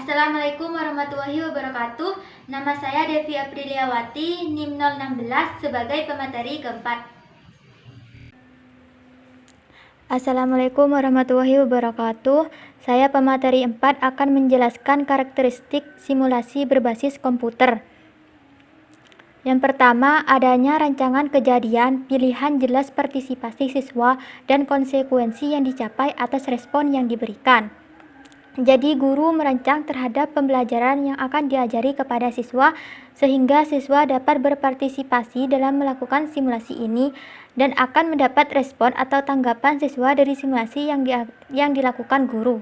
Assalamualaikum warahmatullahi wabarakatuh. Nama saya Devi Apriliawati, NIM 016 sebagai pemateri keempat. Assalamualaikum warahmatullahi wabarakatuh. Saya pemateri 4 akan menjelaskan karakteristik simulasi berbasis komputer. Yang pertama, adanya rancangan kejadian, pilihan jelas partisipasi siswa, dan konsekuensi yang dicapai atas respon yang diberikan. Jadi, guru merancang terhadap pembelajaran yang akan diajari kepada siswa, sehingga siswa dapat berpartisipasi dalam melakukan simulasi ini dan akan mendapat respon atau tanggapan siswa dari simulasi yang dilakukan guru.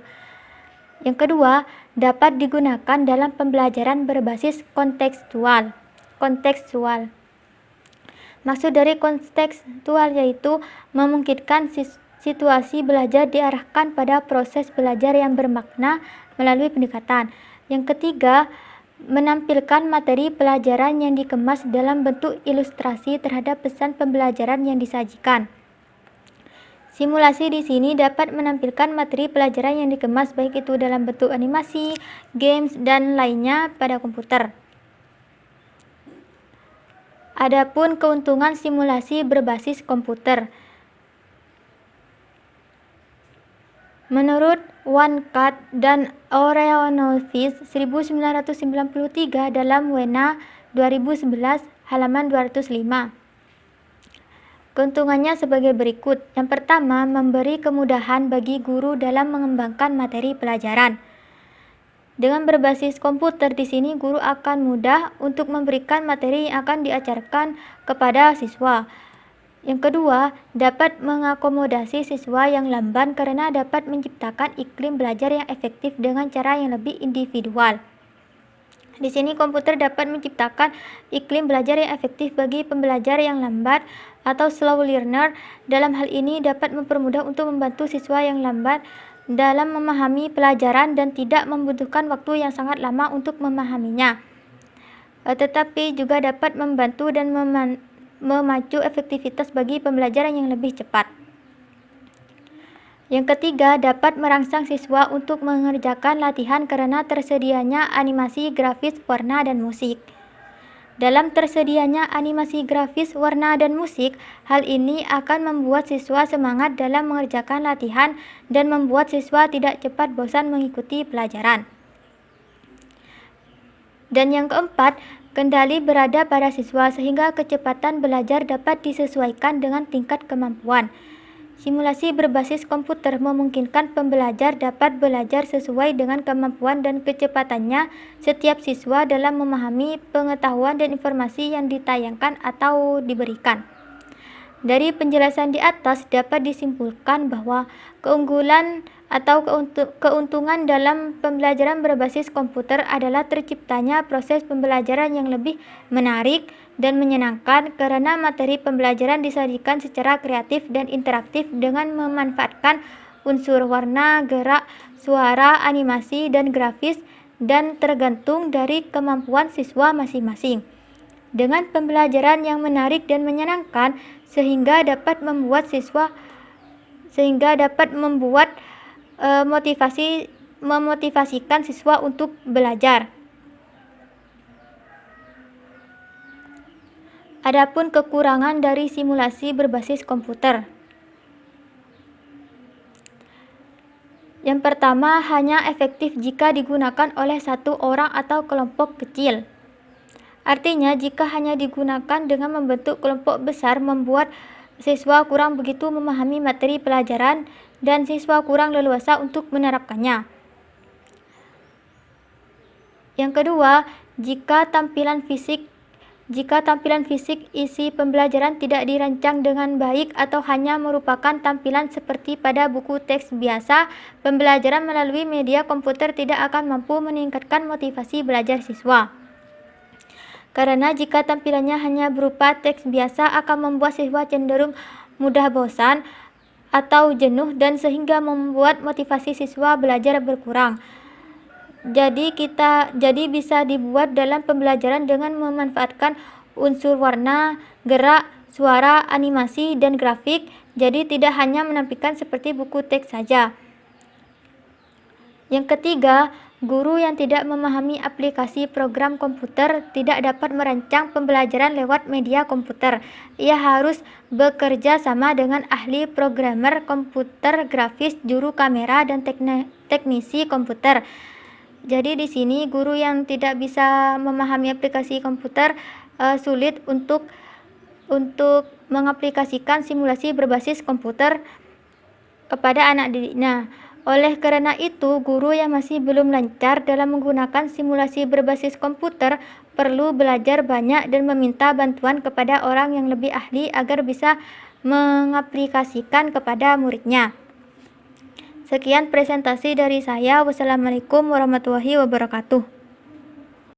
Yang kedua, dapat digunakan dalam pembelajaran berbasis kontekstual. Maksud dari kontekstual yaitu memungkinkan situasi belajar diarahkan pada proses belajar yang bermakna melalui pendekatan. Yang ketiga, menampilkan materi pelajaran yang dikemas dalam bentuk ilustrasi terhadap pesan pembelajaran yang disajikan. Simulasi di sini dapat menampilkan materi pelajaran yang dikemas baik itu dalam bentuk animasi, games, dan lainnya pada komputer. Adapun keuntungan simulasi berbasis komputer. Menurut One-Cut dan Areanovich 1993 dalam WENA 2011 halaman 205. Keuntungannya sebagai berikut. Yang pertama, memberi kemudahan bagi guru dalam mengembangkan materi pelajaran. Dengan berbasis komputer di sini guru akan mudah untuk memberikan materi yang akan diajarkan kepada siswa. Yang kedua, dapat mengakomodasi siswa yang lamban karena dapat menciptakan iklim belajar yang efektif dengan cara yang lebih individual. Di sini komputer dapat menciptakan iklim belajar yang efektif bagi pembelajar yang lambat atau slow learner. Dalam hal ini dapat mempermudah untuk membantu siswa yang lambat dalam memahami pelajaran dan tidak membutuhkan waktu yang sangat lama untuk memahaminya. Tetapi juga dapat membantu dan memacu efektivitas bagi pembelajaran yang lebih cepat. Yang ketiga, dapat merangsang siswa untuk mengerjakan latihan karena tersedianya animasi grafis, warna, dan musik. Dalam tersedianya animasi grafis, warna, dan musik, hal ini akan membuat siswa semangat dalam mengerjakan latihan dan membuat siswa tidak cepat bosan mengikuti pelajaran. Dan yang keempat, kendali berada pada siswa sehingga kecepatan belajar dapat disesuaikan dengan tingkat kemampuan. Simulasi berbasis komputer memungkinkan pembelajar dapat belajar sesuai dengan kemampuan dan kecepatannya setiap siswa dalam memahami pengetahuan dan informasi yang ditayangkan atau diberikan. Dari penjelasan di atas dapat disimpulkan bahwa keunggulan atau keuntungan dalam pembelajaran berbasis komputer adalah terciptanya proses pembelajaran yang lebih menarik dan menyenangkan karena materi pembelajaran disajikan secara kreatif dan interaktif dengan memanfaatkan unsur warna, gerak, suara, animasi, dan grafis dan tergantung dari kemampuan siswa masing-masing. Dengan pembelajaran yang menarik dan menyenangkan sehingga dapat memotivasikan siswa untuk belajar. Adapun kekurangan dari simulasi berbasis komputer. Yang pertama, hanya efektif jika digunakan oleh satu orang atau kelompok kecil. Artinya, jika hanya digunakan dengan membentuk kelompok besar, membuat siswa kurang begitu memahami materi pelajaran dan siswa kurang leluasa untuk menerapkannya. Yang kedua, jika tampilan fisik isi pembelajaran tidak dirancang dengan baik atau hanya merupakan tampilan seperti pada buku teks biasa, pembelajaran melalui media komputer tidak akan mampu meningkatkan motivasi belajar siswa. Karena jika tampilannya hanya berupa teks biasa akan membuat siswa cenderung mudah bosan atau jenuh dan sehingga membuat motivasi siswa belajar berkurang. Jadi bisa dibuat dalam pembelajaran dengan memanfaatkan unsur warna, gerak, suara, animasi, dan grafik. Jadi tidak hanya menampilkan seperti buku teks saja. Yang ketiga, Guru yang tidak memahami aplikasi program komputer tidak dapat merancang pembelajaran lewat media komputer. Ia harus bekerja sama dengan ahli programmer komputer grafis, juru kamera, dan teknisi komputer. Jadi di sini guru yang tidak bisa memahami aplikasi komputer sulit untuk mengaplikasikan simulasi berbasis komputer kepada anak didiknya. Oleh karena itu, guru yang masih belum lancar dalam menggunakan simulasi berbasis komputer perlu belajar banyak dan meminta bantuan kepada orang yang lebih ahli agar bisa mengaplikasikan kepada muridnya. Sekian presentasi dari saya. Wassalamualaikum warahmatullahi wabarakatuh.